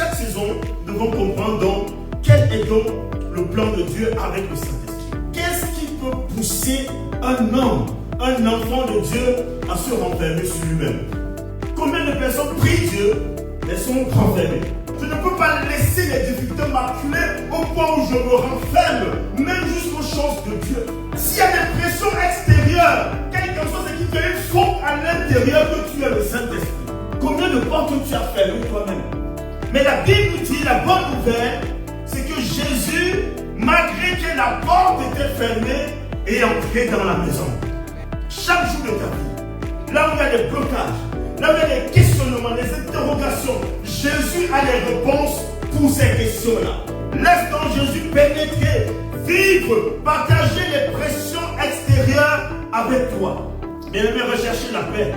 chaque saison, nous devons comprendre donc quel est donc le plan de Dieu avec le Saint-Esprit. Qu'est-ce qui peut pousser un homme, un enfant de Dieu à se renfermer sur lui-même? Combien de personnes prient Dieu, mais sont renfermées? Je ne peux pas laisser les difficultés m'acculer au point où je me renferme, même jusqu'aux choses de Dieu. S'il y a des pressions extérieures, quelque chose qui te fait faux à l'intérieur que tu es le Saint-Esprit. Combien de portes tu as fermées toi-même? Mais la Bible dit, la bonne nouvelle, c'est que Jésus, malgré que la porte était fermée, est entré dans la maison. Chaque jour de ta vie, là où il y a des blocages, là où il y a des questionnements, des interrogations, Jésus a les réponses pour ces questions-là. Laisse donc Jésus pénétrer, vivre, partager les pressions extérieures avec toi. Bien-aimé, rechercher la paix.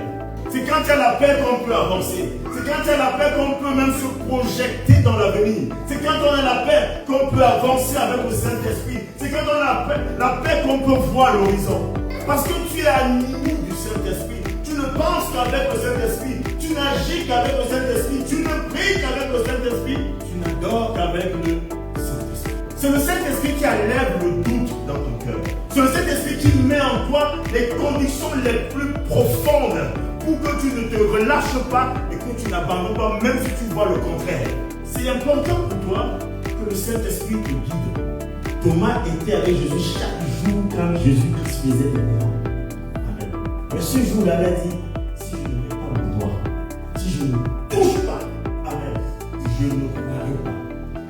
C'est quand il y a la paix qu'on peut avancer. C'est quand il y a la paix qu'on peut même se projeter dans l'avenir. C'est quand on a la paix qu'on peut avancer avec le Saint-Esprit. C'est quand on a la paix qu'on peut voir l'horizon. Parce que tu es animé du Saint-Esprit. Tu ne penses qu'avec le Saint-Esprit. Tu n'agis qu'avec le Saint-Esprit. Tu ne pries qu'avec le Saint-Esprit. Tu n'adores qu'avec le Saint-Esprit. C'est le Saint-Esprit qui enlève le doute dans ton cœur. C'est le Saint-Esprit qui met en toi les conditions les plus profondes pour que tu ne te relâches pas et que tu n'abandonnes pas, même si tu vois le contraire. C'est important pour toi que le Saint-Esprit te guide. Thomas était avec Jésus chaque jour quand Jésus-Christ faisait des miracles. Amen. Mais ce jour-là, il a dit, si je ne mets pas mon doigt, si je ne touche pas, amen, je ne croirai pas.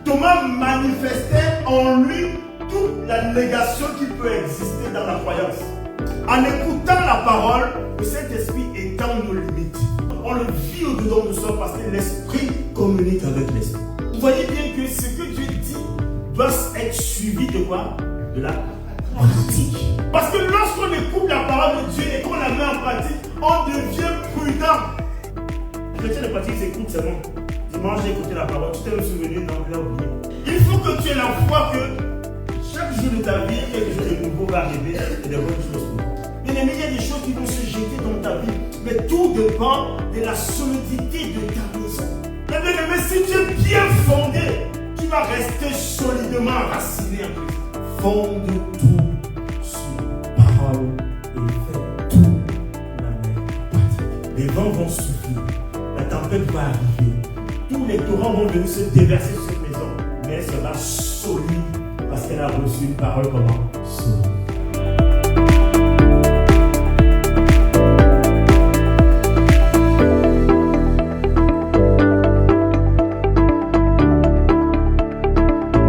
Thomas manifestait en lui toute la négation qui peut exister dans la croyance. En écoutant la parole, le Saint-Esprit étend nos limites. On le vit au-dedans de soi parce que l'Esprit communique avec l'Esprit. Vous voyez bien que ce que Dieu dit doit être suivi de quoi? De la pratique. Parce que lorsqu'on écoute la parole de Dieu et qu'on la met en pratique, on devient prudent. Les chrétiens de pratique s'écoutent, c'est bon. Dimanche, j'ai écouté la parole, tu t'es le souvenu, non, tu l'as oublié. Il faut que tu aies la foi que chaque jour de ta vie, quelque chose de nouveau va arriver et des bonnes choses pour toi. Bien aimé, il y a des choses qui vont se jeter dans ta vie, mais tout dépend de la solidité de ta maison. Mais bien aimé, si tu es bien fondé, tu vas rester solidement enraciné en Christ. Fonde tout sur la parole et fais tout la même pratique. Les vents vont souffler, la tempête va arriver, tous les torrents vont venir se déverser sur cette maison, mais elle sera solide parce qu'elle a reçu une parole comment? Solide.